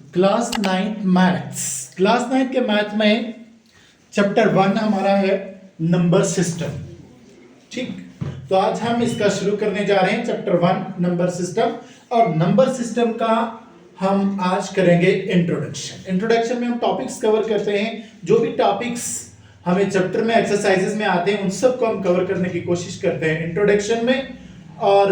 Class 9 maths. Class 9 के math में chapter 1 हमारा है नंबर सिस्टम। ठीक, तो आज हम इसका शुरू करने जा रहे हैं चैप्टर 1 नंबर सिस्टम। और नंबर सिस्टम का हम आज करेंगे इंट्रोडक्शन। इंट्रोडक्शन में हम टॉपिक्स कवर करते हैं, जो भी टॉपिक्स हमें चैप्टर में एक्सरसाइजेस में आते हैं उन सबको हम कवर करने की कोशिश करते हैं इंट्रोडक्शन में। और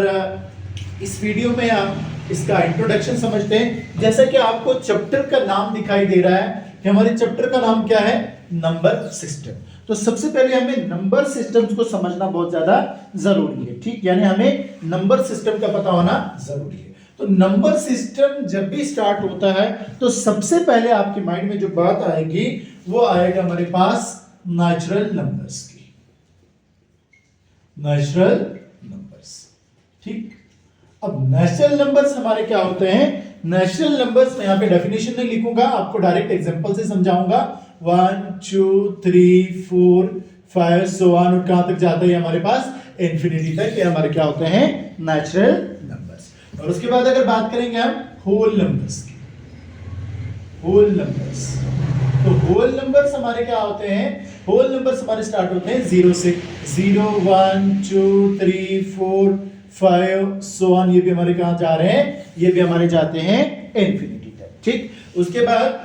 इस वीडियो में हम इसका इंट्रोडक्शन समझते हैं। जैसा कि आपको चैप्टर का नाम दिखाई दे रहा है कि हमारे चैप्टर का नाम क्या है, नंबर सिस्टम। तो सबसे पहले हमें नंबर सिस्टम्स को समझना बहुत ज्यादा जरूरी है। ठीक, यानी हमें नंबर सिस्टम का पता होना जरूरी है। तो नंबर सिस्टम जब भी स्टार्ट होता है तो सबसे पहले आपके माइंड में जो बात आएगी वो आएगा हमारे पास नेचुरल नंबर्स की। Natural numbers. ठीक, अब नेचुरल नंबर्स हमारे क्या होते हैं? नेचुरल नंबर्स में यहां पे डेफिनेशन नहीं लिखूंगा, आपको डायरेक्ट एग्जांपल से समझाऊंगा। 1 2 3 4 5 सो ऑन, और कहां तक जाता है हमारे पास? इंफिनिटी तक। ये हमारे क्या होते हैं? Natural numbers. और उसके बाद अगर बात करेंगे हम होल नंबर्स की, होल नंबर्स, तो होल नंबर्स हमारे क्या होते हैं? होल नंबर्स हमारे स्टार्ट होते हैं 0 से। 0 1 2 3 4 5 सो ऑन। ये भी हमारे कहां जा रहे हैं? ये भी हमारे जाते हैं इंफिनिटी तक। ठीक, उसके बाद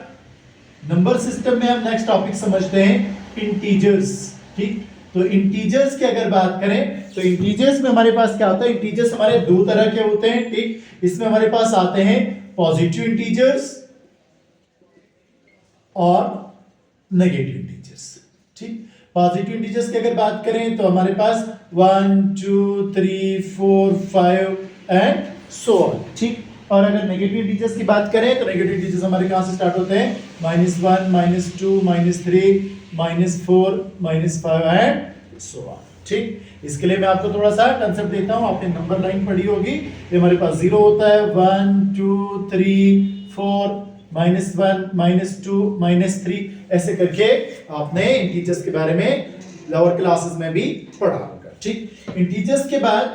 नंबर सिस्टम में हम नेक्स्ट टॉपिक समझते हैं इंटीजर्स। ठीक, तो इंटीजर्स की अगर बात करें तो इंटीजर्स में हमारे पास क्या होता है? इंटीजर्स हमारे दो तरह के होते हैं। ठीक, इसमें हमारे पास आते हैं पॉजिटिव इंटीजर्स और नेगेटिव इंटीजर्स। ठीक, पॉजिटिव इंटीजर्स की अगर बात करें तो हमारे पास 1 2 3 4 5 एंड सो ऑन। ठीक, और अगर नेगेटिव इंटीजर्स की बात करें तो नेगेटिव इंटीजर्स हमारे कहां से स्टार्ट होते हैं? -1 -2 -3 -4 -5 एंड सो ऑन। ठीक, इसके लिए मैं आपको थोड़ा सा कंसेप्ट देता हूं। आपने नंबर लाइन पढ़ी होगी। ये हमारे पास 0 होता है, 1 2 3 4 -1 -2 -3, ऐसे करके आपने इंटीजर्स के बारे में लोअर क्लासेस में भी पढ़ा होगा। ठीक, इंटीजर्स के बाद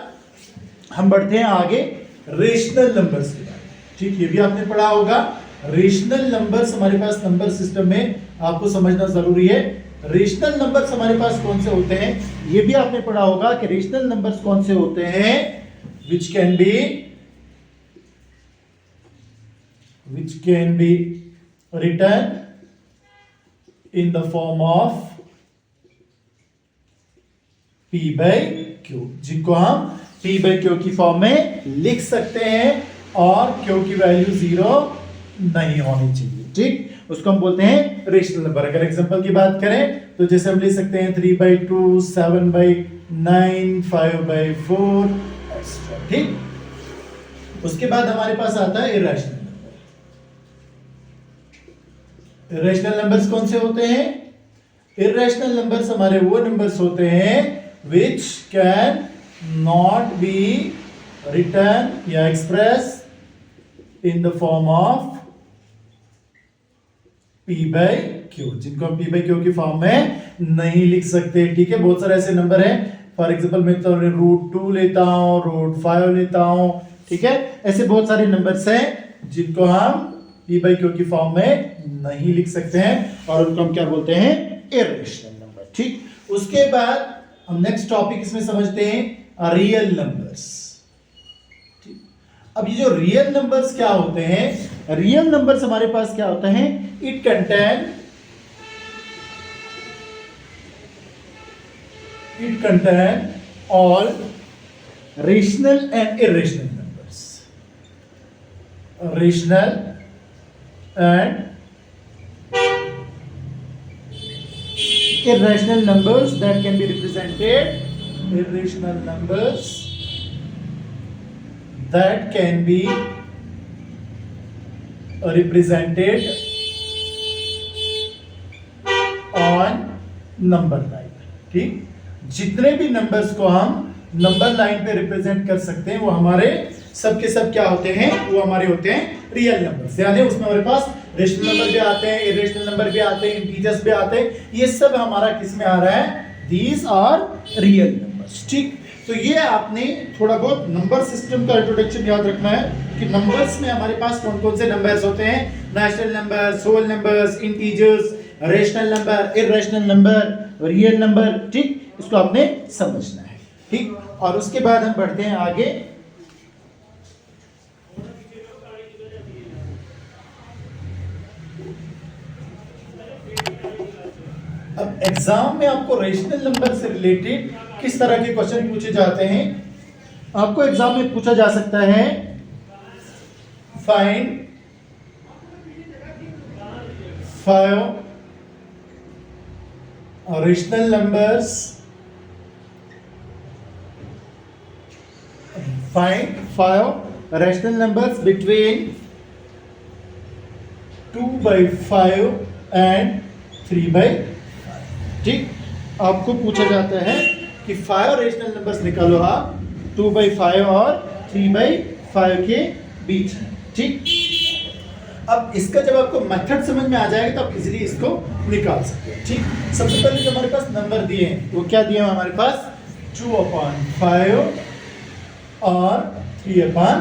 हम बढ़ते हैं आगे रेशनल नंबर्स की बात। ठीक, ये भी आपने पढ़ा होगा। रेशनल नंबर्स हमारे पास नंबर सिस्टम में आपको समझना जरूरी है। रेशनल नंबर्स हमारे पास कौन से होते हैं? ये भी आपने पढ़ा होगा कि रेशनल नंबर्स कौन से होते हैं? which can be written in the form of p by q, जिनको हम p by q की फॉर्म में लिख सकते हैं और q की वैल्यू 0 नहीं होनी चाहिए। ठीक, उसको हम बोलते हैं रेशनल नंबर। अगर एग्जांपल की बात करें तो जैसे हम ले सकते हैं 3/2 7/9 5/4 एक्स्ट्रा। ठीक, उसके बाद हमारे पास आता है इरेशनल। इरेशनल नंबर्स कौन से होते हैं? इरेशनल नंबर्स हमारे वो नंबर्स होते हैं which can not be written या express in the form of p by q, जिनको हम p by q की फॉर्म में नहीं लिख सकते। ठीक है, बहुत सारे ऐसे नंबर हैं। फॉर एग्जांपल मैं तो √2 लेता हूं, √5 लेता हूं। ठीक है, ऐसे बहुत सारे नंबर्स हैं जिनको हम p by q की फॉर्म में नहीं लिख सकते हैं और उनको हम क्या बोलते हैं? Irrational number. ठीक, उसके बाद हम नेक्स्ट टॉपिक इसमें समझते हैं रियल नंबर्स। ठीक, अब ये जो रियल नंबर्स क्या होते हैं? रियल नंबर्स हमारे पास क्या होते हैं? It contain all rational and irrational numbers. Rational and irrational numbers that can be represented, irrational numbers that can be represented on number line। ठीक, जितने भी नंबर्स को हम नंबर लाइन पे रिप्रेजेंट कर सकते हैं वो हमारे सब के सब क्या होते हैं? वो हमारे होते हैं रियल नंबर्स। यानी उसमें हमारे पास रेशनल नंबर भी आते हैं, इरेशनल नंबर भी आते हैं, इंटीजर्स भी आते हैं। ये सब हमारा किस में आ रहा है? These are real numbers. ठीक, तो ये आपने थोड़ा बहुत नंबर सिस्टम का इंट्रोडक्शन याद रखना है कि नंबर्स में हमारे पास कौन कौन से नंबर्स होते हैं, natural numbers, whole numbers, integers, rational number, irrational number, real number. ठीक, इसको आपने समझना है। ठीक, और उसके बाद हम बढ़ते हैं आगे। अब एग्जाम में आपको रेशनल नंबर से रिलेटेड किस तरह के क्वेश्चन पूछे जाते हैं? आपको एग्जाम में पूछा जा सकता है find 5 rational numbers, find 5 rational numbers between 2/5 and 3/5। ठीक, आपको पूछा जाता है कि 5 रेशनल नंबर्स निकालो आप 2/5 और 3/5 के बीच में। ठीक, अब इसका जब आपको मेथड समझ में आ जाएगा तो आप इजीली इसको निकाल सकते हैं। ठीक, सबसे पहले जो हमारे पास नंबर दिए हैं वो क्या दिए हैं हमारे पास? 2/5 और 3/5।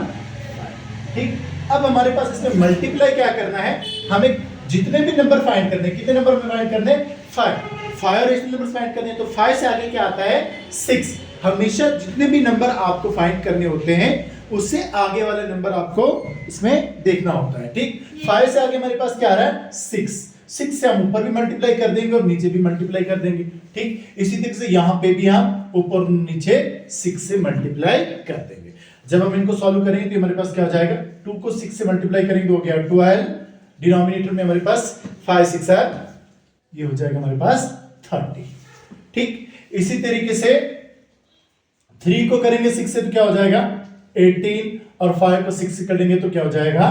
ठीक, अब हमारे पास इसमें मल्टीप्लाई क्या करना है, हमें जितने भी नंबर फाइंड करने, कितने नंबर में फाइंड करने? 5 रेशनल नंबर्स फाइंड करने हैं, तो 5 से आगे क्या आता है? 6। हमेशा जितने भी नंबर आपको फाइंड करने होते हैं उससे आगे वाले नंबर आपको इसमें देखना होता है। ठीक, 5 से आगे हमारे पास क्या आ रहा है? 6 से हम ऊपर भी मल्टीप्लाई कर देंगे और नीचे भी मल्टीप्लाई कर देंगे। ठीक, इसी तरीके से यहाँ पे भी हम ऊपर नीचे 6 से मल्टीप्लाई कर देंगे। जब हम इनको सॉल्व करेंगे तो हमारे पास क्या हो जाएगा? 2 को 6 से मल्टीप्लाई करेंगे तो हो गया 12, डिनोमिनेटर में हमारे पास 5 6 है, ये हो जाएगा हमारे पास 30। ठीक, इसी तरीके से 3 को करेंगे 6 से तो क्या हो जाएगा? 18, और 5 को 6 से कर देंगे तो क्या हो जाएगा?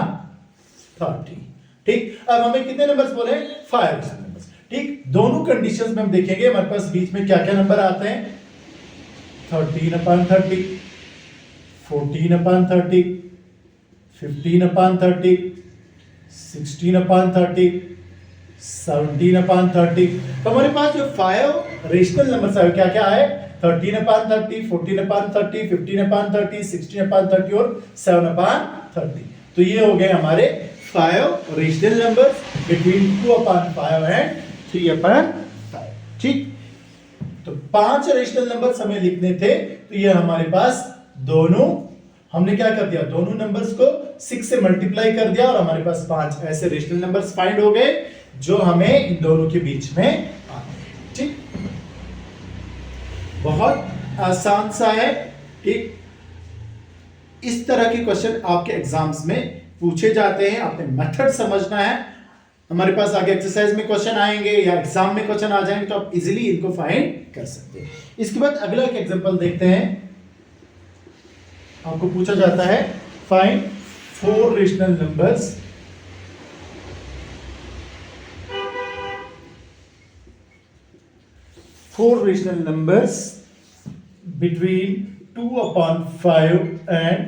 30। ठीक, अब हमें कितने नंबर्स बोले? 5 नंबर्स। ठीक, दोनों कंडीशंस में हम देखेंगे हमारे पास बीच में क्या क्या नंबर आते हैं। 13/30, 14/30, 15/30, 16/30, 17/30। तो हमारे पास जो 5 रेशनल नंबर्स आए क्या क्या आए? 13/30, 14/30, 15/30, 16/30 और 7/30। तो ये हो गए हमारे 5 रेशनल नंबर्स बिटवीन 2/5 एंड 3/5। ठीक, तो 5 रेशनल नंबर्स हमें लिखने थे, तो ये हमारे पास दोनों, हमने क्या कर दिया? दोनों नंबर्स को 6 से मल्टीप्लाई कर दिया और हमारे पास 5 ऐसे रेशनल नंबर्स फाइंड हो गए जो हमें इन दोनों के बीच में आते हैं। ठीक, बहुत आसान सा है। ठीक, इस तरह के क्वेश्चन आपके एग्जाम्स में पूछे जाते हैं, आपने मेथड समझना है। हमारे पास आगे एक्सरसाइज में क्वेश्चन आएंगे या एग्जाम में क्वेश्चन आ जाएंगे तो आप इजीली इनको फाइंड कर सकते हैं। इसके बाद अगला एक एग्जांपल देखते हैं। आपको पूछा जाता है find 4 rational numbers between 2/5 and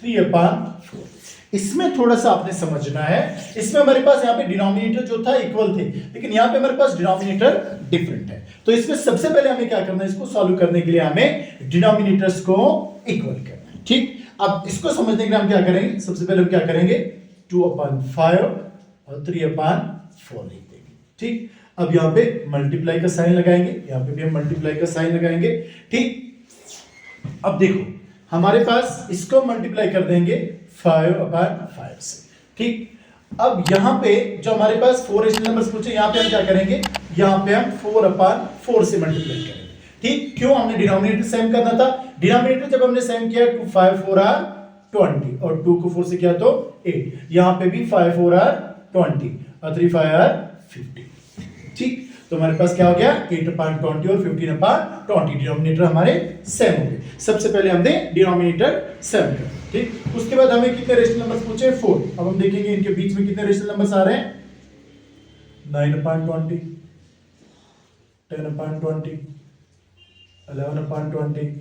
3/4। इसमें थोड़ा सा आपने समझना है। इसमें हमारे पास यहाँ पे डिनोमिनेटर जो था इक्वल थे, लेकिन यहाँ पे हमारे पास डिनोमिनेटर डिफरेंट है। तो इसमें सबसे पहले हमें क्या करना है? इसको सॉल्व करने के लिए हमें डिनोमिनेटर्स को इक्वल करना है। ठीक, अब इसको समझने के लिए हम क्या करेंगे? सबसे पहले हम क्या करेंगे? 2/5 और 3/4 लिख देंगे। ठीक, अब यहाँ पे मल्टीप्लाई का साइन लगाएंगे, यहाँ पे भी हम मल्टीप्लाई का साइन लगाएंगे। ठीक, अब देखो हमारे पास इसको मल्टीप्लाई कर देंगे 5/5 से। ठीक, अब यहाँ पे जो हमारे पास 4 रेशनल नंबर्स पूछे, यहाँ पे हम क्या करेंगे? यहाँ पे हम 4/4 से मल्टीप्लाई करेंगे। ठीक, क्यों? हमने डिनोमिनेटर सेम करना था। डिनोमिनेटर जब हमने सेम किया 2 5 4 are 20 और 2 को 4 से किया तो 8। यहाँ पे भी 5 4 are 20 और 3 5 are 50। ठीक, तो हमारे पास क्या हो गया? 8/20 और 15/20। डिनोमिनेटर हमारे सेम हो गए। सबसे पहले हमने डिनोमिनेटर सेम कर। ठीक, उसके बाद हमें कितने रेशनल नंबर्स पूछे? 4। अब हम देखेंगे इनके बीच में कितने रेशनल नंबर्स आ रहे हैं। 9/20, 10/20, 11/20,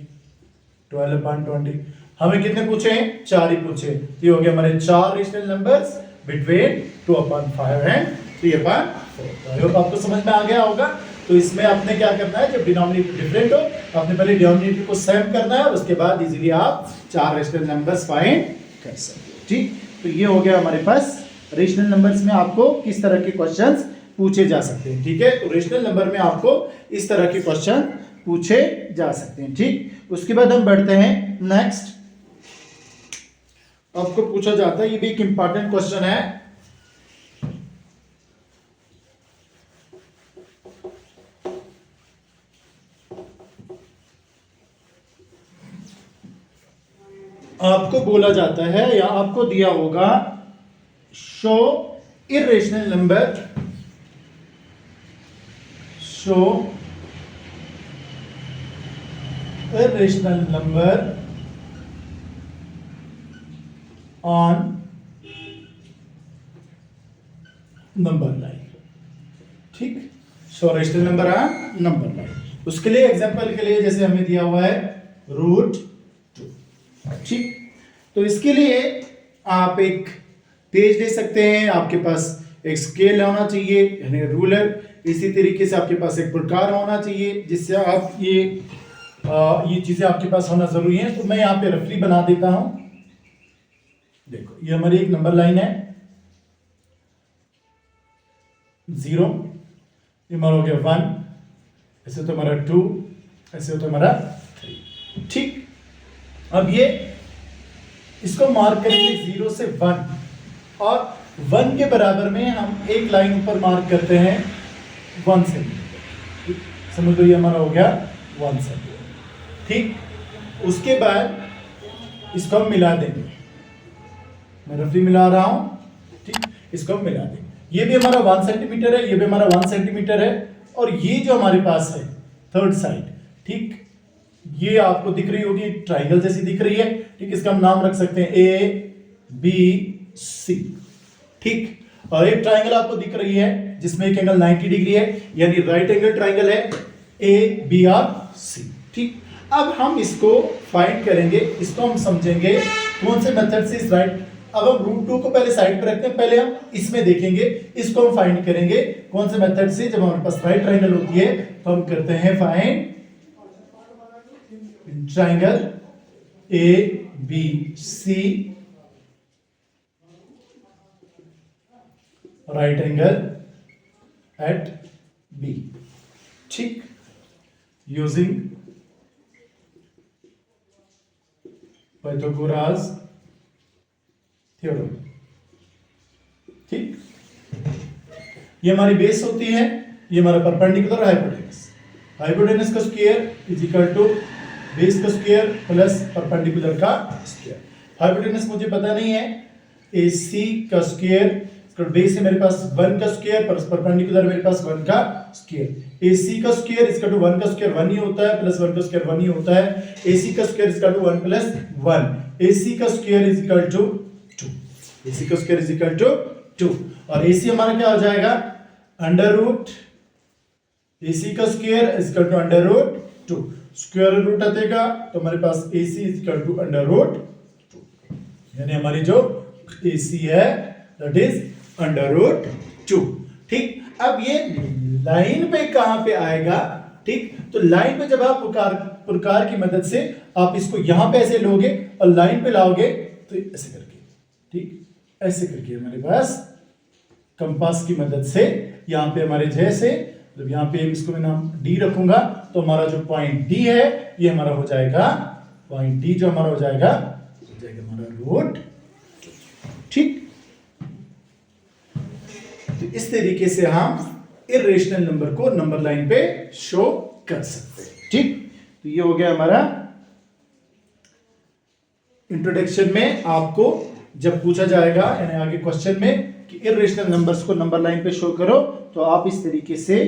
12/20। हमें कितने पूछे हैं? 4 ही पूछे। ये हो गए हमारे 4 rational numbers between 2/5 and 3/4। I hope आपको समझ में आ गया होगा। तो इसमें आपने क्या करना है, जब डिनोमिनेटर डिफरेंट हो आपने पहले डिनोमिनेटर को सेम करना है और उसके बाद इजीली आप 4 रेशनल नंबर्स फाइंड कर सकते हो। ठीक, तो ये हो गया हमारे पास रेशनल नंबर्स में आपको किस तरह के क्वेश्चंस पूछे जा सकते हैं। ठीक है, तो रेशनल नंबर में आपको इस तरह के क्वेश्चन पूछे जा सकते हैं। ठीक, उसके बाद हम बढ़ते हैं नेक्स्ट। आपको पूछा जाता है, ये भी एक इंपॉर्टेंट क्वेश्चन है, आपको बोला जाता है या आपको दिया होगा show irrational number, show irrational number on number line. ठीक, show rational number on number line. उसके लिए एग्जांपल के लिए जैसे हमें दिया हुआ है √2। ठीक, तो इसके लिए आप एक पेज ले सकते हैं, आपके पास एक स्केल होना चाहिए यानी रूलर, इसी तरीके से आपके पास एक प्रकार होना चाहिए जिससे आप ये चीजें आपके पास होना जरूरी है। तो मैं यहाँ पे रफली बना देता हूं। देखो ये हमारी एक नंबर लाइन है 0, ये हमारा हो गया 1, ऐसे तो हमारा 2, ऐसे तो हमारा 3। ठीक, अब ये इसको मार्क करेंगे 0 से 1 और 1 के बराबर में हम एक लाइन ऊपर मार्क करते हैं 1 सेंटीमीटर। समझ लो ये हमारा हो गया 1 सेंटीमीटर। ठीक, उसके बाद इसको हम मिला देंगे, मैं रफली मिला रहा हूं। ठीक, इसको हम मिला देंगे, ये भी हमारा 1 सेंटीमीटर है, ये भी हमारा 1 सेंटीमीटर है और ये जो हमारे पास है थर्ड साइड, ठीक, ये आपको दिख रही होगी ट्राइंगल जैसी दिख रही है। ठीक, इसका हम नाम रख सकते हैं ABC। ठीक, और एक ट्राइंगल आपको दिख रही है जिसमें एक एंगल 90 डिग्री है यानी राइट एंगल ट्राइंगल है ABRC। ठीक, अब हम इसको फाइंड करेंगे, इसको हम समझेंगे कौन से मेथड से इस राइट, अब हम √2 को पहले साइड पे रखते हैं, पहले हम इसमें देखेंगे, इसको हम फाइंड करेंगे कौन से मेथड से। जब हमारे पास राइट ट्राइंगल होती है तो हम करते हैं find triangle ABC right angle at B। ठीक, यूजिंग पाइथागोरस थ्योरम। ठीक, ये हमारी बेस होती है, ये हमारा परपेंडिकुलर हाइपोटेनस, हाइपोटेनस का square is equal to base का स्क्वायर प्लस परपेंडिकुलर का स्क्वायर। हाइपोटेनस मुझे पता नहीं है, AC का स्क्वायर, बेस है मेरे पास 1 का स्क्वायर प्लस परपेंडिकुलर मेरे पास 1 का स्क्वायर। AC का स्क्वायर इसका टू 1 का स्क्वायर 1 ही होता है, प्लस 1 का स्क्वायर 1 ही होता है। AC का स्क्वायर इसका टू 1 प्लस 1, AC का square is equal to 2, AC का स्क्वायर इज इक्वल टू 2 और AC हमारा क्या हो जाएगा अंडर रूट AC का square is equal to under root 2, square root हटेगा तो हमारे पास AC is equal to under root 2, यानी हमारी जो AC है दैट इज अंडर रूट 2। ठीक, अब ये लाइन पे कहां पे आएगा। ठीक, तो लाइन पे जब आप प्रकार की मदद से आप इसको यहां पे ऐसे लोगे और लाइन पे लाओगे तो ऐसे करके, ठीक, ऐसे करके हमारे पास कंपास की मदद से यहां पे हमारे जैसे, जब यहां पे इसको मैं नाम D रखूंगा तो हमारा जो पॉइंट D है ये हमारा हो जाएगा, पॉइंट D जो हमारा हो जाएगा हमारा √2। ठीक, तो इस तरीके से हम इर्रेशनल नंबर को नंबर लाइन पे शो कर सकते हैं। ठीक, तो ये हो गया हमारा इंट्रोडक्शन में। आपको जब पूछा जाएगा यानी आगे क्वेश्चन में कि इर्रेशनल नंबर्स को नंबर लाइन पे शो करो तो आप इस तरीके से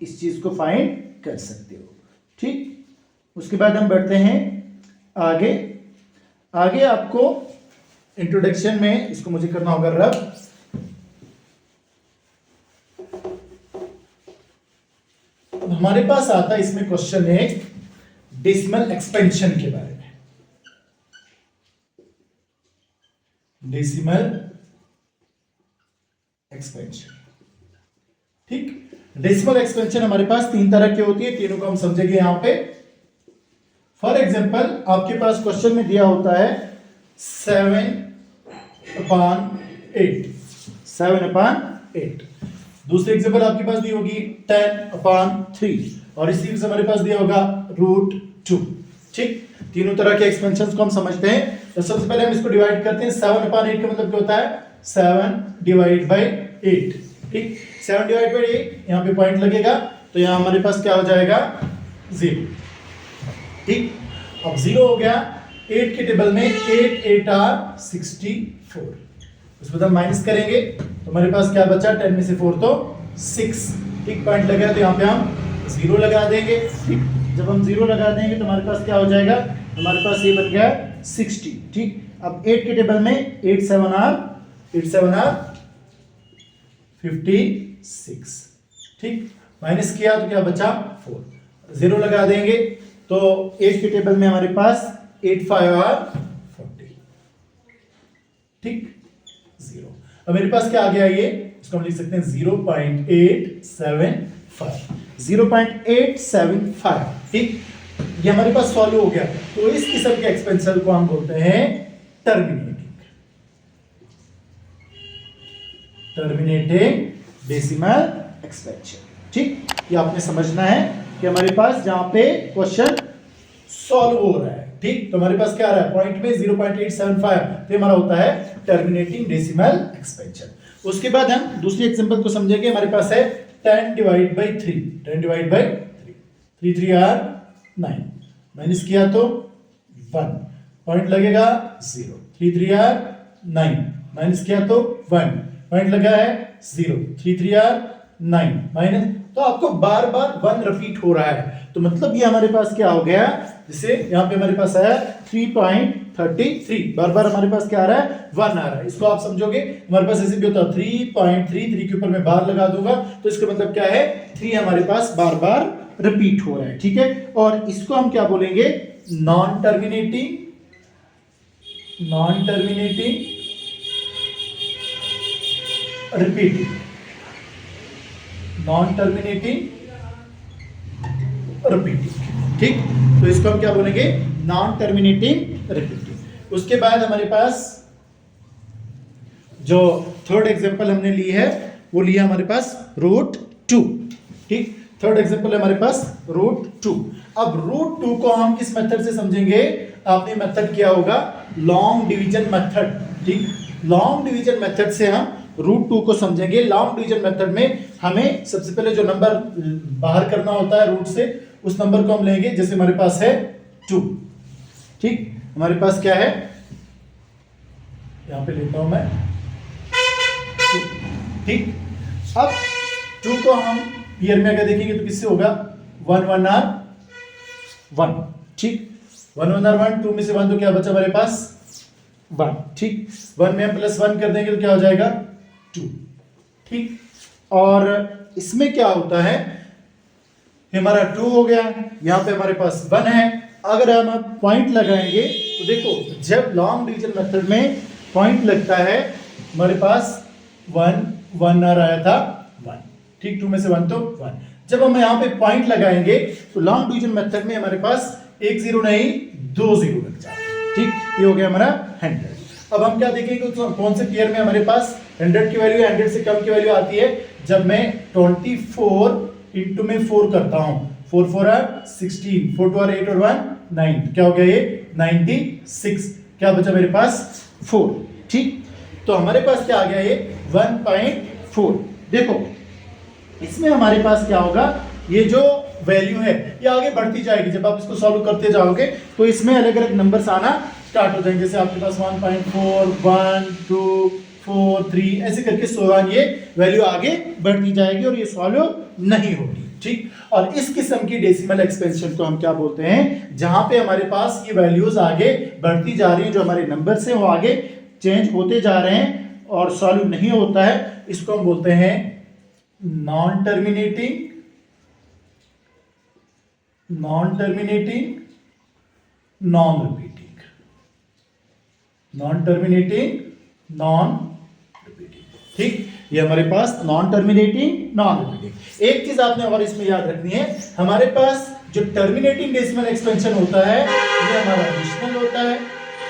इस चीज को फाइंड कर सकते हो। ठीक, उसके बाद हम बढ़ते हैं आगे। आगे आपको इंट्रोडक्शन में इसको मुझे करना होगा रब। हमारे पास आता है इसमें क्वेश्चन एक डेसिमल एक्सपेंशन के बारे में। डेसिमल एक्सपेंशन, ठीक, डेसिमल एक्सपेंशन हमारे पास तीन तरह की होती है, तीनों को हम समझेंगे यहां पे। फॉर एग्जाम्पल आपके पास क्वेश्चन में दिया होता है 7/8, 7/8। दूसरी एग्जाम्पल आपके पास दी होगी 10/3, और इसी से हमारे पास दिया होगा √2। ठीक, तीनों तरह के एक्सपेंशंस को हम समझते हैं। तो सबसे पहले हम इसको डिवाइड करते हैं। 7/8 का मतलब क्या होता है? 7/8। ठीक, 7/8 यहाँ पे पॉइंट लगेगा, तो यहाँ हमारे पास क्या हो जाएगा? 0। ठीक, अब 0 हो गया। 8 के टेबल में 8 8 आर 64, उसमें हम माइनस करेंगे तो हमारे पास क्या बचा? 10 में से 4 तो 6। ठीक, पॉइंट लगा तो यहाँ पे हम 0 लगा देंगे। ठीक, जब हम 0 लगा देंगे तो हमारे पास क्या हो जाएगा? हमारे पास ये बन गया 60। ठीक, अब 8 के टेबल में 8 7 आर 56। ठीक, माइनस किया तो क्या बचा? 4। 0 लगा देंगे तो 8 के टेबल में हमारे पास 8 5 आर 40। ठीक, 0। अब मेरे पास क्या आ गया? ये इसको हम लिख सकते हैं 0.875। 0.875। ठीक, ये हमारे पास सॉल्व हो गया। तो इस किस्म के एक्सपेंशन को हम बोलते हैं टर्मिनेटिंग डेसिमल एक्सपेंशन। ठीक, ये आपने समझना है कि हमारे पास जहां पे क्वेश्चन सॉल्व हो रहा है। ठीक, तो हमारे पास क्या आ रहा है? पॉइंट में 0.875, तो हमारा होता है टर्मिनेटिंग डेसिमल एक्सपेंशन। उसके बाद हम दूसरी एग्जांपल को समझेंगे। हमारे पास है 10/3। 10/3, 3 3 आर 9, माइनस किया तो 1, पॉइंट लगेगा 0। 3 3 आर 9, माइनस किया तो 1, पॉइंट लगा है 0। 3 3 आर 9 माइनस, तो आपको बार बार 1 रिपीट हो रहा है, तो मतलब ये हमारे पास क्या हो गया? जैसे यहाँ पे हमारे पास आया 3.33, बार बार हमारे पास क्या आ रहा है? 1 आ रहा है। इसको आप समझोगे, हमारे पास ऐसे भी होता है 3.33 के ऊपर मैं बार लगा दूंगा, तो इसका मतलब क्या है? 3 हमारे पास बार बार रिपीट हो रहा है। ठीक है, और इसको हम क्या बोलेंगे? Non terminating repeating, non terminating repeating. ठीक, तो इसको हम क्या बोलेंगे? Non terminating repeating. उसके बाद हमारे पास जो थर्ड एग्जांपल हमने ली है वो लिया हमारे पास √2। ठीक, थर्ड एग्जांपल है हमारे पास √2। अब √2 को हम किस मेथड से समझेंगे? आपने मेथड किया होगा लॉन्ग डिवीजन मेथड। ठीक, लॉन्ग डिवीजन मेथड से हम √2 को समझेंगे। लॉन्ग डिवीजन मेथड में हमें सबसे पहले जो नंबर बाहर करना होता है रूट से, उस नंबर को हम लेंगे। जैसे हमारे पास है 2। ठीक, हमारे पास क्या है? यहां पे लेता हूं मैं 2। ठीक, अब 2 को हम पेयर में अगर देखेंगे तो किससे होगा? 1 1 आर 1। ठीक, 1 1 आर 1, 2 में से 1 तो क्या बचा हमारे पास? 1। ठीक, 1 में हम +1 कर देंगे तो क्या हो जाएगा? 2। ठीक, और इसमें क्या होता है? हमारा 2 हो गया, यहां पे हमारे पास 1 है। अगर हम पॉइंट लगाएंगे तो देखो, जब लॉन्ग डिवीजन मेथड में पॉइंट लगता है, हमारे पास 1 1 आ रहा था 1। ठीक, 2 में से 1 तो 1। जब हम यहाँ पे पॉइंट लगाएंगे तो लॉन्ग डिवीजन मेथड में हमारे पास 1 0 नहीं 2 0 लग जाएगा। ठीक, ये हो गया हमारा 100। अब हम क्या देखेंगे? तो कौन से पेयर में हमारे पास 100 की वैल्यू 100 से कम की वैल्यू आती है? जब मैं 24 इंटू में 4 करता हूं। 4 4 आर 16, 4 2 आर 8 और 1 9, क्या हो गया? ये 96। क्या बचा मेरे पास? 4। ठीक, तो हमारे पास क्या आ गया? ये 1.4। देखो, इसमें हमारे पास क्या होगा? ये जो वैल्यू है ये आगे बढ़ती जाएगी। जब आप इसको सॉल्व करते जाओगे तो इसमें अलग अलग नंबर्स आना स्टार्ट हो जाएंगे। जैसे आपके पास 1.4 1 2 4 3 ऐसे करके 16 ये वैल्यू आगे बढ़ती जाएगी और ये सॉल्व नहीं होगी। ठीक, और इस किस्म की डेसिमल एक्सपेंशन को हम क्या बोलते हैं? जहां पे हमारे पास ये वैल्यूज आगे बढ़ती जा रही हैं, जो हमारे नंबर से वो आगे चेंज होते जा रहे हैं और सॉल्व नहीं होता है, इसको हम बोलते हैं नॉन टर्मिनेटिंग नॉन रिपीटिंग। ठीक, ये हमारे पास नॉन टर्मिनेटिंग नॉन रिपीटिंग। एक चीज आपने और इसमें याद रखनी है, हमारे पास जो टर्मिनेटिंग डेसिमल एक्सपेंशन होता है ये हमारा रेशनल होता है,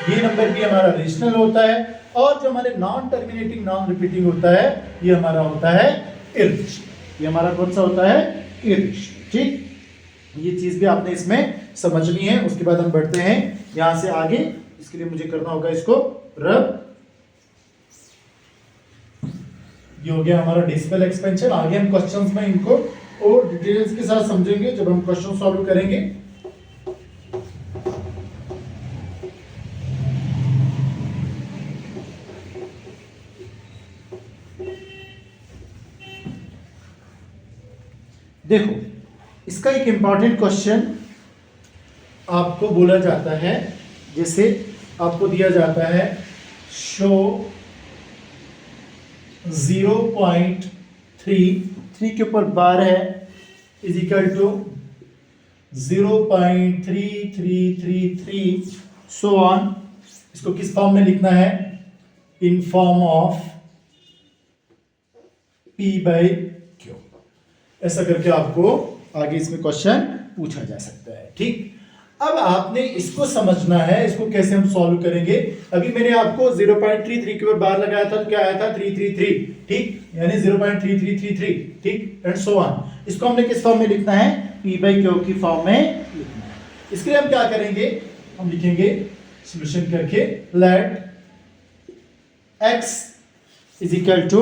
ये नंबर भी हमारा रेशनल होता है, और जो हमारे नॉन टर्मिनेटिंग नॉन रिपीटिंग होता है ये हमारा होता है इर्रेशनल। ये हमारा कौन सा होता है? इर्रेशनल। ठीक, ये चीज भी आपने इसमें समझनी है। उसके बाद हम बढ़ते हैं यहां से आगे। इसके लिए मुझे करना होगा इसको रब। ये हो गया हमारा डेसिमल एक्सपेंशन। आगे हम क्वेश्चंस में इनको और डिटेल्स के साथ समझेंगे जब हम क्वेश्चन सॉल्व करेंगे। देखो, इसका एक इंपॉर्टेंट क्वेश्चन आपको बोला जाता है, जैसे आपको दिया जाता है शो 0.3 के ऊपर बार है is equal to 0.3333 so on. इसको किस फॉर्म में लिखना है? In form of P by Q। ऐसा करके आपको आगे इसमें क्वेश्चन पूछा जा सकता है। ठीक, अब आपने इसको समझना है, इसको कैसे हम सॉल्व करेंगे। अभी मैंने आपको 0.33 के ऊपर बार लगाया था तो क्या आया था? 333। ठीक, यानी 0.3333। ठीक, एंड सो ऑन। इसको हमने किस फॉर्म में लिखना है? P बाई Q की फॉर्म में लिखना है। इसके लिए हम क्या करेंगे? हम लिखेंगे सॉल्यूशन करके let x is equal to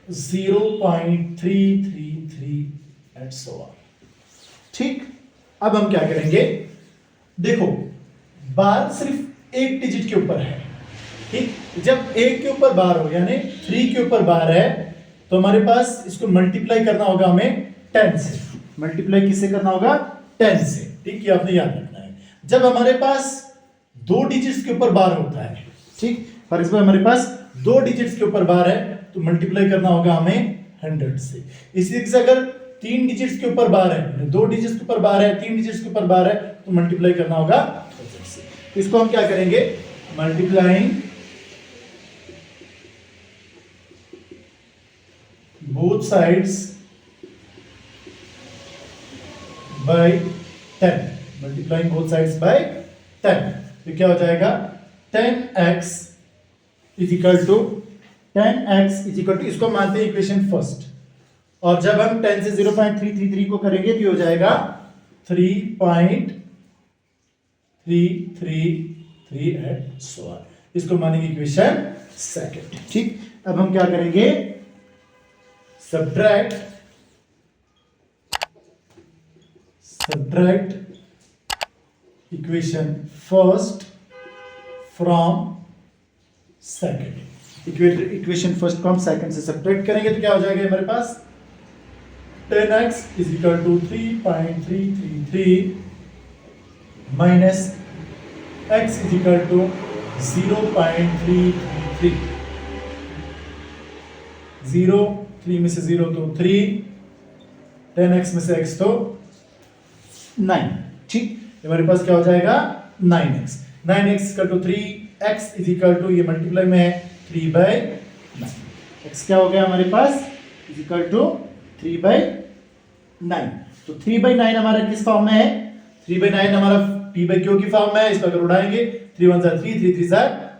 0.333 and so on. ठीक, अब हम क्या करेंगे? देखो, बार सिर्फ एक डिजिट के ऊपर है। ठीक, जब एक के ऊपर बार हो यानी 3 के ऊपर बार है तो हमारे पास इसको मल्टीप्लाई करना होगा हमें 10 से। मल्टीप्लाई किससे करना होगा? 10 से। ठीक, ये आपने याद रखना है। जब हमारे पास 2 डिजिट्स के ऊपर बार होता है, ठीक, फॉर एग्जांपल हमारे पास 2 डिजिट्स के ऊपर बार है तो मल्टीप्लाई करना होगा हमें 100 से। इसी से अगर 3 डिजिट्स के ऊपर बार है, 2 डिजिट्स के ऊपर बार है, 3 डिजिट्स के ऊपर बार है तो मल्टीप्लाई करना होगा 1000 से। तो इसको हम क्या करेंगे? Multiplying both sides by 10। Multiplying both sides by 10 तो क्या हो जाएगा? 10x is equal to 10x is equal to, इसको मानते हैं इक्वेशन फर्स्ट, और जब हम 10 से 0.333 को करेंगे तो हो जाएगा 3.333 एंड सो ऑन। इसको मानेंगे इक्वेशन सेकंड। ठीक, अब हम क्या करेंगे? Subtract equation first from second. Equation first from second से सब्ट्रैक्ट करेंगे तो क्या हो जाएगा हमारे पास? 10x is equal to 3.333 minus x is equal to 0.333। 0 3 में से 0 तो 3, 10x में से x तो 9। ठीक, हमारे पास क्या हो जाएगा? 9x। 9x equal to 3x is equal to, ये मल्टीप्लाई में है 3/9। x क्या हो गया हमारे पास? Is equal to 3/9। तो 3/9 हमारा किस फॉर्म में है? 3/9 हमारा P by Q की फॉर्म में है। इसको अगर उड़ाएंगे 3 1 3 3 3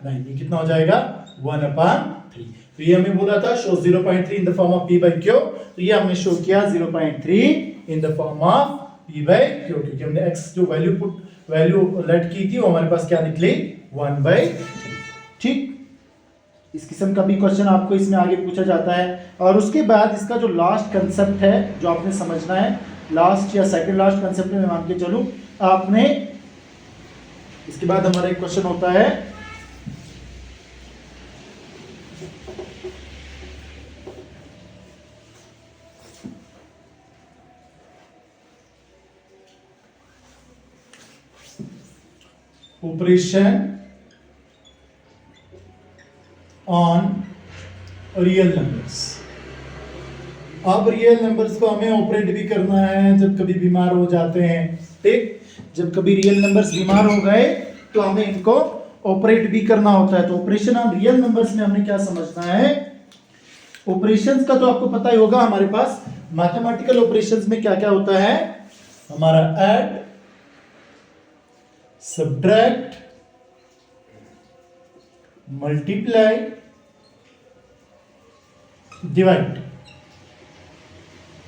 9, ये कितना हो जाएगा? 1/3। तो ये हमने बोला था show 0.3 in the form of P by Q, तो ये हमने शो किया 0.3 in the form of P by Q, क्योंकि हमने x जो वैल्यू लेट की थी वो हमारे पास क्या निकली? 1/3। ठीक, इस किस्म का भी क्वेश्चन आपको इसमें आगे पूछा जाता है। और उसके बाद इसका जो लास्ट कंसेप्ट है जो आपने समझना है, लास्ट या सेकंड लास्ट कंसेप्ट में मान के चलूं आपने, इसके बाद हमारा एक क्वेश्चन होता है ऑपरेशन ऑन रियल नंबर्स। अब रियल नंबर्स को हमें ऑपरेट भी करना है जब कभी बीमार हो जाते हैं। ठीक, जब कभी रियल नंबर्स बीमार हो गए तो हमें इनको ऑपरेट भी करना होता है। तो ऑपरेशन ऑन रियल नंबर्स में हमने क्या समझना है? ऑपरेशंस का तो आपको पता ही होगा, हमारे पास मैथमेटिकल ऑपरेशंस में क्या क्या होता है, हमारा ऐड, सब्ट्रैक्ट, मल्टीप्लाई, डिवाइड।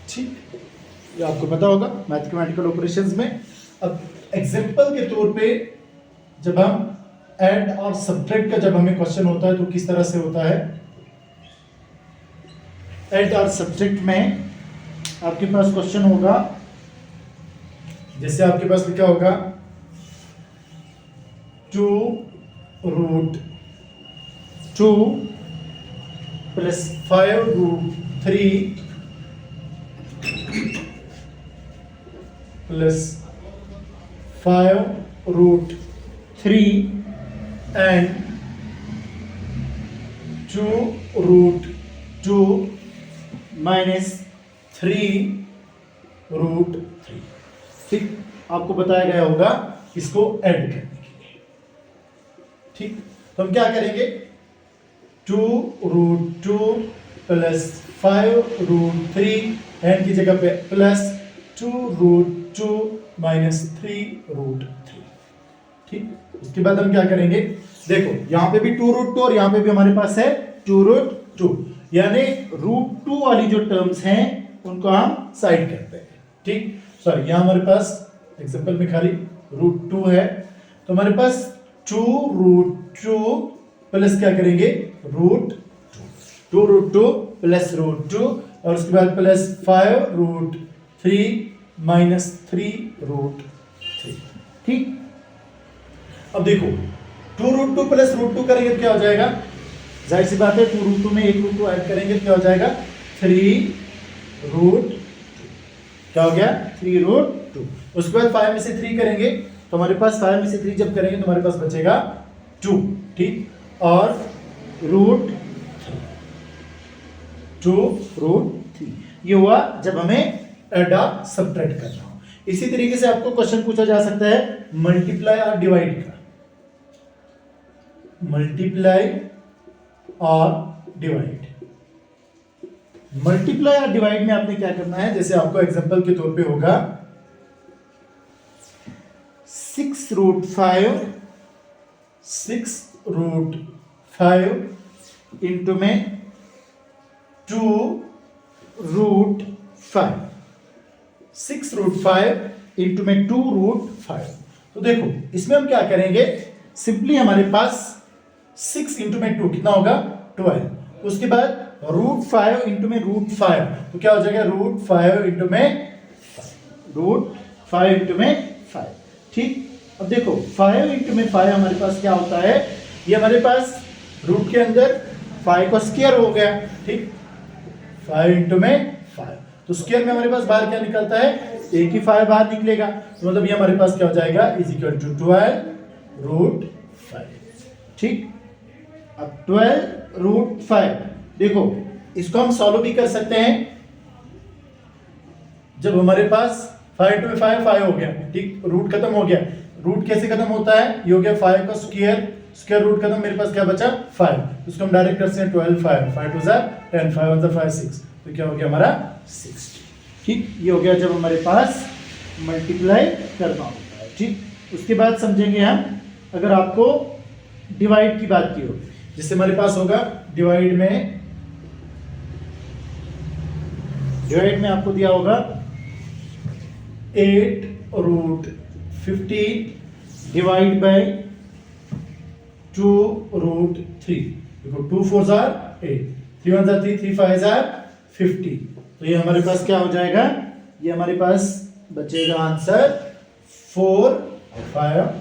ठीक, ये आपको पता होगा मैथमेटिकल ऑपरेशंस में। अब एग्जांपल के तौर पे जब हम ऐड और सब्ट्रैक्ट का जब हमें क्वेश्चन होता है तो किस तरह से होता है। ऐड और सब्ट्रैक्ट में आपके पास क्वेश्चन होगा, जैसे आपके पास लिखा होगा 2√2 प्लस 5√3 प्लस 5√3 एंड 2√2 माइनस 3√3। ठीक, आपको बताया गया होगा इसको ऐड करने के लिए। ठीक, तो हम क्या करेंगे, 2√2 प्लस 5√3 एंड की जगह पे प्लस 2√2 माइनस 3√3। ठीक, उसके बाद हम क्या करेंगे, देखो यहां पे भी 2√2 और यहां पे भी हमारे पास है 2√2, यानी √2 वाली जो टर्म्स हैं उनको हम साइड करते हैं। ठीक, सॉरी यहां हमारे पास एग्जांपल में खाली √2 है, तो हमारे पास 2√2 प्लस क्या करेंगे, √2, 2√2 प्लस √2 और उसके बाद प्लस 5√3 माइनस 3√3। ठीक, अब देखो 2√2 प्लस √2 करेंगे तो क्या हो जाएगा, जाहिर सी बात है 2√2 में एक √2 ऐड करेंगे तो क्या हो जाएगा, 3√2। क्या हो गया, 3√2। उसके बाद 5 में से 3 करेंगे तो हमारे पास 5 में से 3 जब करेंगे तो हमारे पास बचेगा 2। ठीक, और √2√3 ये हुआ जब हमें ऐड और सब्ट्रैक्ट करना हो। इसी तरीके से आपको क्वेश्चन पूछा जा सकता है मल्टीप्लाई और डिवाइड का। मल्टीप्लाई और डिवाइड, मल्टीप्लाई और डिवाइड में आपने क्या करना है, जैसे आपको एग्जांपल के तौर पे होगा 6√5 इंटू में 2√5, 6√5 इंटू में 2√5। तो देखो इसमें हम क्या करेंगे, सिंपली हमारे पास 6 इंटू में 2 कितना होगा, 12। उसके बाद √5 इंटू में √5 तो क्या हो जाएगा, √5 इंटू में √5 इंटू में 5। ठीक, अब देखो 5 इंटू में 5 हमारे पास क्या होता है, ये हमारे पास रूट के अंदर 5 का स्क्वायर हो गया। ठीक, 5 इंटू में 5 तो स्क्वायर में हमारे पास बाहर क्या निकलता है, एक ही 5 बाहर निकलेगा, तो मतलब ये हमारे पास क्या हो जाएगा, इज इक्वल टू 12√5। ठीक, अब 12√5 देखो इसको हम सॉल्व भी कर सकते हैं, जब हमारे पास 5 इंटू में 5 हो गया। ठीक, रूट खत्म हो गया, रूट कैसे खत्म होता है, ये हो गया 5 का स्क्वायर, स्क्वायर रूट खत्म, मेरे पास क्या बचा 5, उसको हम डायरेक्ट कर सकते हैं 12 5 2 10 5 1 5 6, तो क्या हो गया हमारा 60। ठीक, ये हो गया जब हमारे पास मल्टीप्लाई करना होता है। ठीक, उसके बाद समझेंगे हम अगर आपको डिवाइड की बात की हो, जिससे हमारे पास होगा डिवाइड में आपको दिया होगा 8√15 डिवाइड बाय 2√3। देखो 2 4 जार 8, 3 1 जार 3, 3 5 जार 50, तो ये हमारे पास क्या हो जाएगा, ये हमारे पास बचेगा आंसर 4√5।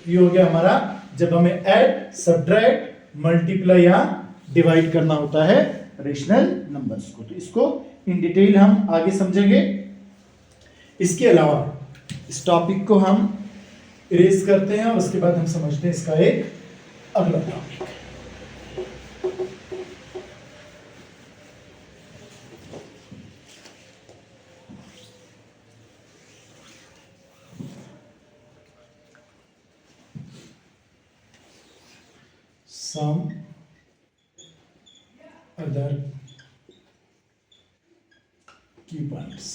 ये हो गया हमारा जब हमें ऐड, सब्ट्रैक्ट, मल्टीप्लाई या डिवाइड करना होता है रेशनल नंबर्स को। तो इसको इन डिटेल हम आगे समझेंगे। इसके अलावा इस टॉपिक को हम इरेज करते हैं और उसके बाद हम समझते हैं इसका एक अगला टॉपिक। सम अदर की पॉइंट्स।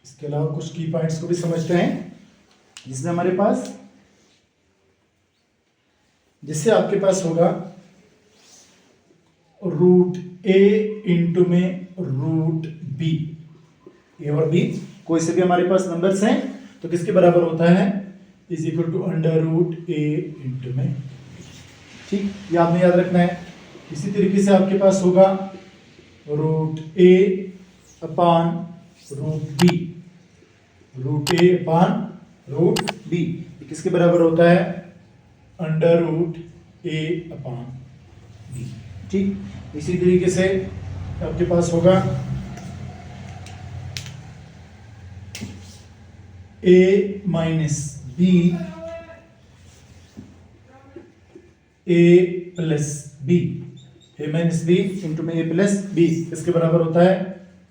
इसके अलावा कुछ की पॉइंट्स को भी समझते हैं, जिसमें हमारे पास, जिससे आपके पास होगा रूट ए इंटू में रूट बी। ए और बी कोई से भी हमारे पास नंबर्स हैं तो किसके बराबर होता है, is equal to under root a into में। ठीक, ये आपने याद रखना है। इसी तरीके से आपके पास होगा रूट ए अपान रूट बी, रूट ए अपान रूट बी किसके बराबर होता है, अंडर रूट ए अपान बी। ठीक, इसी तरीके से आपके पास होगा ए माइनस बी, ए प्लस बी, ए माइनस बी इंटू में ए प्लस बी इसके बराबर होता है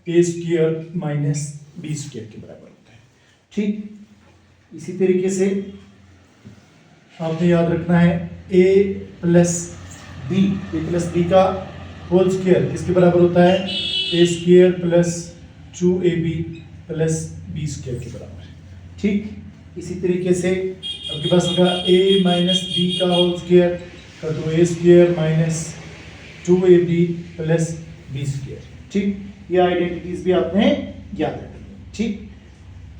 ए स्क्वायर माइनस बी स्क्वायर के बराबर होता है। ठीक, इसी तरीके से आपने याद रखना है ए प्लस बी का होल स्क्वायर किसके बराबर होता है, ए square plus 2ab plus B square के बराबर है। ठीक, इसी तरीके से आपके पास होगा a माइनस बी का होल स्क्वायर का तो A square minus 2ab plus B square. ठीक, ये आइडेंटिटीज भी आपने याद रखनी। ठीक,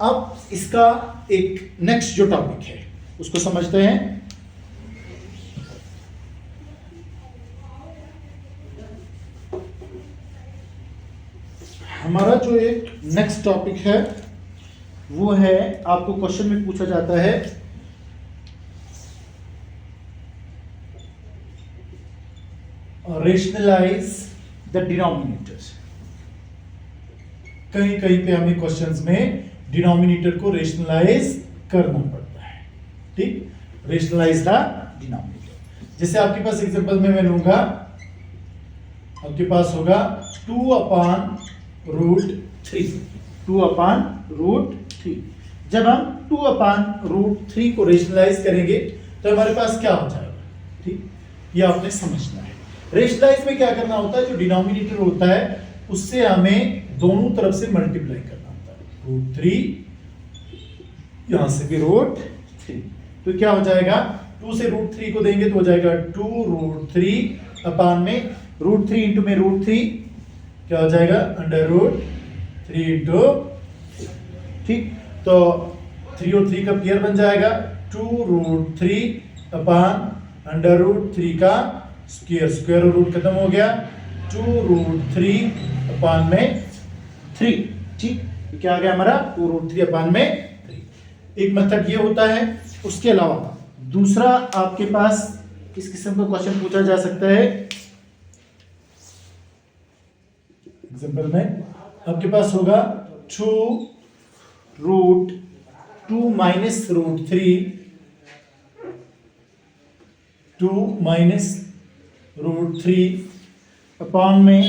अब इसका एक नेक्स्ट जो टॉपिक है उसको समझते हैं। हमारा जो एक नेक्स्ट टॉपिक है वो है, आपको क्वेश्चन में पूछा जाता है रेशनलाइज द डिनोमिनेटर्स। कहीं कहीं पे हमें क्वेश्चंस में डिनोमिनेटर को रेशनलाइज करना पड़ता है। ठीक, रेशनलाइज द डिनोमिनेटर। जैसे आपके पास एग्जांपल में मैं लूंगा, आपके पास होगा 2 अपान रूट 3, 2 अपान रूट 3। जब हम 2 अपान रूट 3 को रेशनलाइज करेंगे तो हमारे पास क्या हो जाएगा। ठीक, ये आपने समझना है। रेशनलाइज में क्या करना होता है, जो डिनोमिनेटर होता है उससे हमें दोनों तरफ से मल्टीप्लाई करना होता है। रूट 3 यहां से भी रूट 3, तो क्या हो जाएगा, 2 से रूट 3 को देंगे तो हो जाएगा 2 रूट 3 अपान में रूट 3 इंटू में रूट 3 क्या हो जाएगा, अंडर रूट 3 इंटू। ठीक, तो 3 और 3 का पेयर बन जाएगा 2 रूट 3 अपान अंडर रूट 3 का स्क्वायर, स्क्वायर और रूट खत्म हो गया, 2 रूट 3 अपान में 3। ठीक, क्या आ गया हमारा 2 रूट 3 अपान में 3। एक मेथड ये होता है। उसके अलावा दूसरा आपके पास किस किस्म का क्वेश्चन पूछा जा सकता है। एग्जांपल में आपके पास होगा 2 root 2 minus root 3, 2 minus root 3 upon में,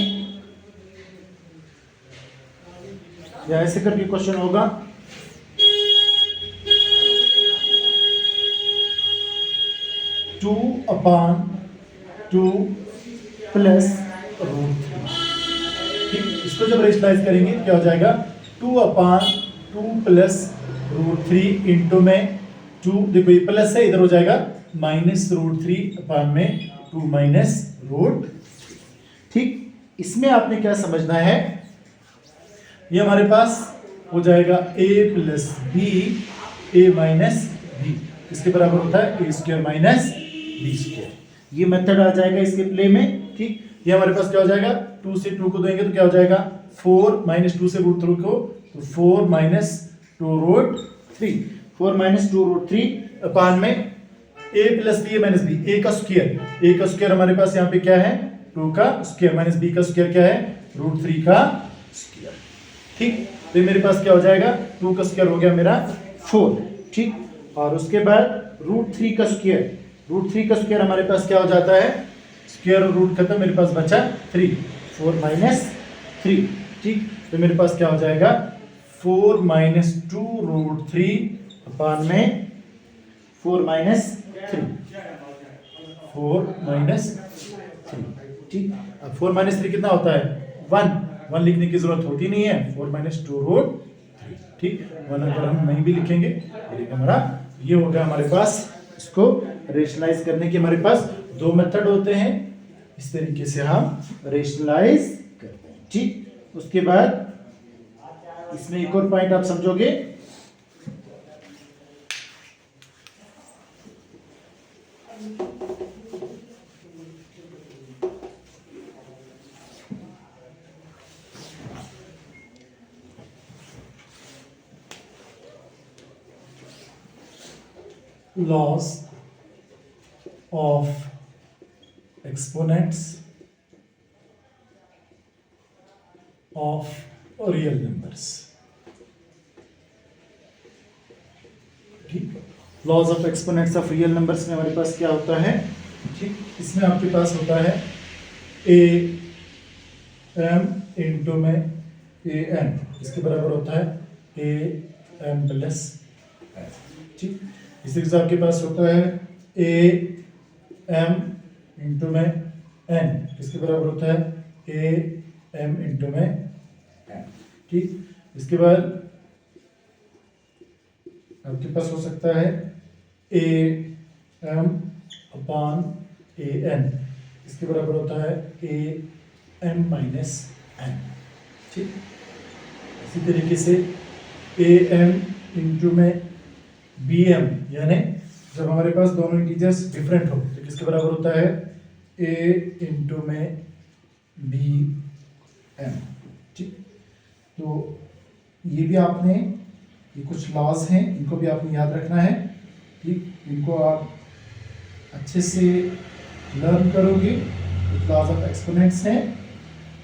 या ऐसे करके क्वेश्चन होगा 2 अपान 2 प्लस रूट 3। ठीक, इसको जब रेशनलाइज करेंगे क्या हो जाएगा, 2 अपान 2 प्लस रूट 3 इंटू में 2, देखो ये प्लस है, इधर हो जाएगा माइनस रूट 3 अपान में 2 माइनस रूट। ठीक, इसमें आपने क्या समझना है, ये हमारे पास हो जाएगा a plus B, A minus b इसके बराबर होता है ए स्क्वायर माइनस बी स्क्वायर। ये मेथड आ जाएगा इसके प्ले में। ठीक, ये हमारे पास क्या हो जाएगा, 2 से 2 को देंगे तो क्या हो जाएगा 4 माइनस 2 से रूट 3 को तो 4 minus 2 root 3, 4 minus 2 root 3 upon में a plus B, A minus B, A का स्क्वायर, ए का स्क्वायर हमारे पास यहाँ पे क्या है 2 का स्क्वायर माइनस बी का स्क्वायर क्या है रूट 3 का स्क्वायर। ठीक, तो ये मेरे पास क्या हो जाएगा 2 का स्क्वायर हो गया मेरा 4। ठीक, और उसके बाद रूट 3 का स्क्वायर, रूट 3 का स्क्वायर हमारे पास क्या हो जाता है, स्क्वायर और रूट खत्म, मेरे पास बचा 3, 4 माइनस 3। ठीक, तो मेरे पास क्या हो जाएगा 4 माइनस 2 रूट 3 अपान में 4 माइनस 3, 4 माइनस 3। ठीक। अब 4 माइनस 3 कितना होता है 1 1 लिखने की जरूरत होती नहीं है 4 माइनस 2 रूट 3 ठीक 1 अगर हम नहीं भी लिखेंगे लेकिन हमारा ये होगा हमारे पास इसको रेशनलाइज करने के हमारे पास दो मेथड होते हैं इस तरीके से हम रेशनलाइज करते हैं ठीक। उसके बाद इसमें एक और पॉइंट आप समझोगे laws of exponents of real numbers ठीक laws of exponents of real numbers में हमारे पास क्या होता है ठीक इसमें आपके पास होता है ए एम इंटू में ए एन इसके बराबर होता है ए एम प्लस ठीक इस तरीके से आपके पास होता है ए एम इंटू में एन इसके बराबर होता है ए एम इंटू में एन ठीक इसके बाद आपके पास हो सकता है a m upon a n इसके बराबर होता है ए एम माइनस एन ठीक इसी तरीके से ए एम इंटू में बी एम यानी जब हमारे पास दोनों इंटीजर्स डिफरेंट हो तो किसके बराबर होता है ए इंटू में बी एम ठीक तो ये भी आपने ये कुछ लॉज हैं इनको भी आपने याद रखना है ठीक इनको आप अच्छे से लर्न करोगे लॉज ऑफ एक्सपोनेंट्स हैं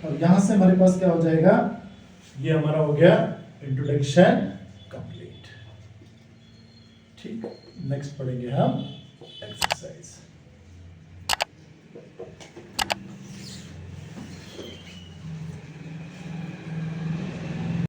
और यहाँ से हमारे पास क्या हो जाएगा ये हमारा हो गया इंट्रोडक्शन कंप्लीट ठीक नेक्स्ट पढ़ेंगे हम